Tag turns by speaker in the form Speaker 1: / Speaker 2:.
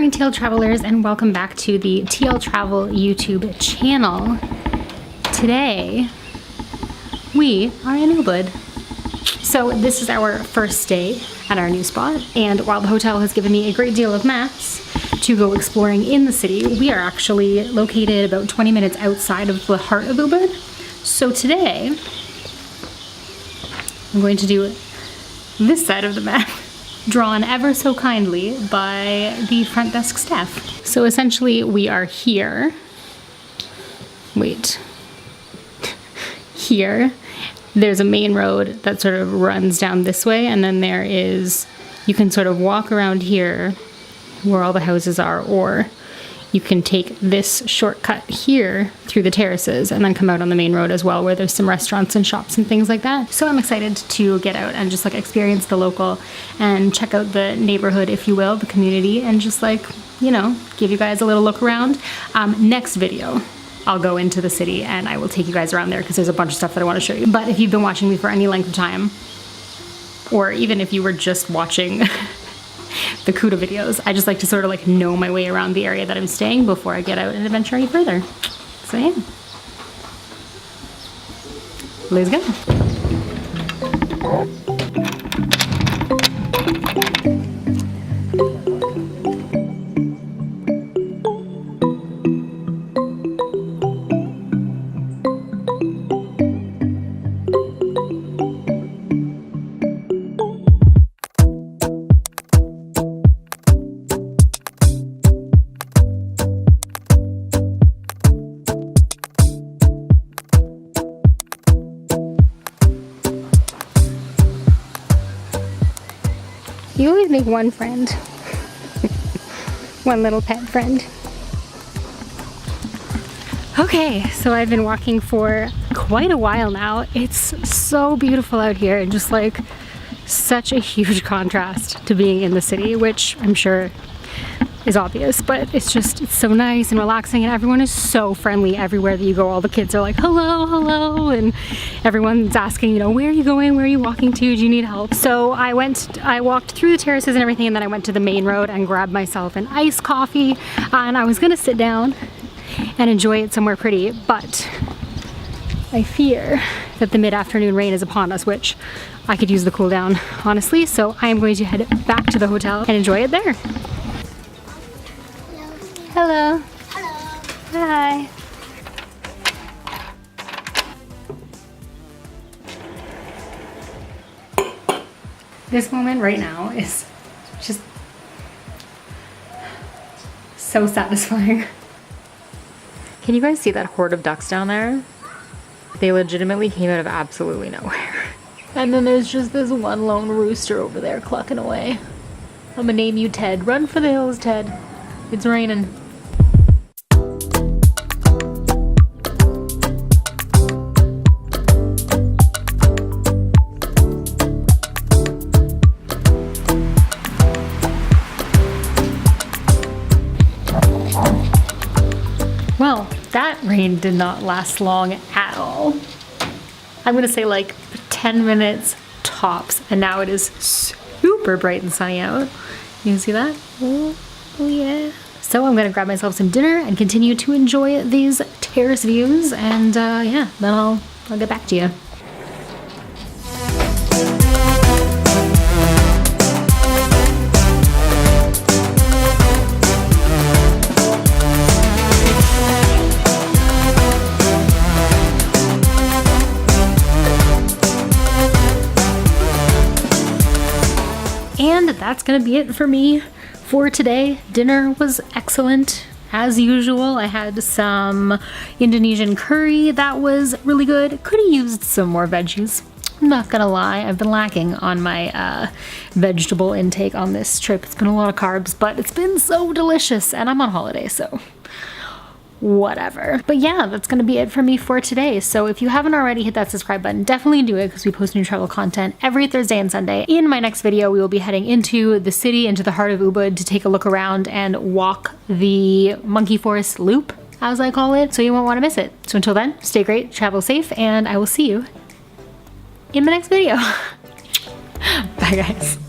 Speaker 1: morning, TL travelers, and welcome back to the TL Travel YouTube channel. Today, we are in Ubud. So this is our first day at our new spot, and while the hotel has given me a great deal of maps to go exploring in the city, we are actually located about 20 minutes outside of the heart of Ubud. So today, I'm going to do this side of the map, drawn ever so kindly by the front desk staff. So essentially we are here. Wait. Here. There's a main road that sort of runs down this way, and then there is, you can sort of walk around here where all the houses are, or you can take this shortcut here through the terraces and then come out on the main road as well, where there's some restaurants and shops and things like that. So I'm excited to get out and just like experience the local and check out the neighborhood, if you will, the community, and just like, you know, give you guys a little look around. Next video, I'll go into the city and I will take you guys around there because there's a bunch of stuff that I want to show you. But if you've been watching me for any length of time, or even if you were just watching the Kuda videos, I just like to sort of like know my way around the area that I'm staying before I get out and adventure any further. So yeah, let's go. You always make one friend. One little pet friend. Okay, so I've been walking for quite a while now. It's so beautiful out here, and just like such a huge contrast to being in the city, which I'm sure is obvious, but it's so nice and relaxing, and everyone is so friendly everywhere that you go. All the kids are like, hello, hello, and everyone's asking, you know, where are you going? Where are you walking to? Do you need help? So I walked through the terraces and everything, and then I went to the main road and grabbed myself an iced coffee, and I was gonna sit down and enjoy it somewhere pretty, but I fear that the mid-afternoon rain is upon us, which I could use the cool down, honestly, so I am going to head back to the hotel and enjoy it there. Hello. Hello. Hi. This moment right now is just so satisfying. Can you guys see that horde of ducks down there? They legitimately came out of absolutely nowhere. And then there's just this one lone rooster over there clucking away. I'm gonna name you Ted. Run for the hills, Ted. It's raining. Well, that rain did not last long at all. I'm gonna say like 10 minutes tops, and now it is super bright and sunny out. You can see that? Oh yeah. So I'm gonna grab myself some dinner and continue to enjoy these terrace views, and yeah, then I'll get back to you. And that's gonna be it for me for today. Dinner was excellent as usual. I had some Indonesian curry that was really good. Could have used some more veggies. I'm not gonna lie, I've been lacking on my vegetable intake on this trip. It's been a lot of carbs, but it's been so delicious, and I'm on holiday, so whatever. But yeah, that's gonna be it for me for today. So if you haven't already, hit that subscribe button. Definitely do it, because we post new travel content every Thursday and Sunday. In my next video, we will be heading into the city, into the heart of Ubud, to take a look around and walk the monkey forest loop, as I call it, so you won't want to miss it. So until then, stay great, travel safe, and I will see you in the next video. Bye guys.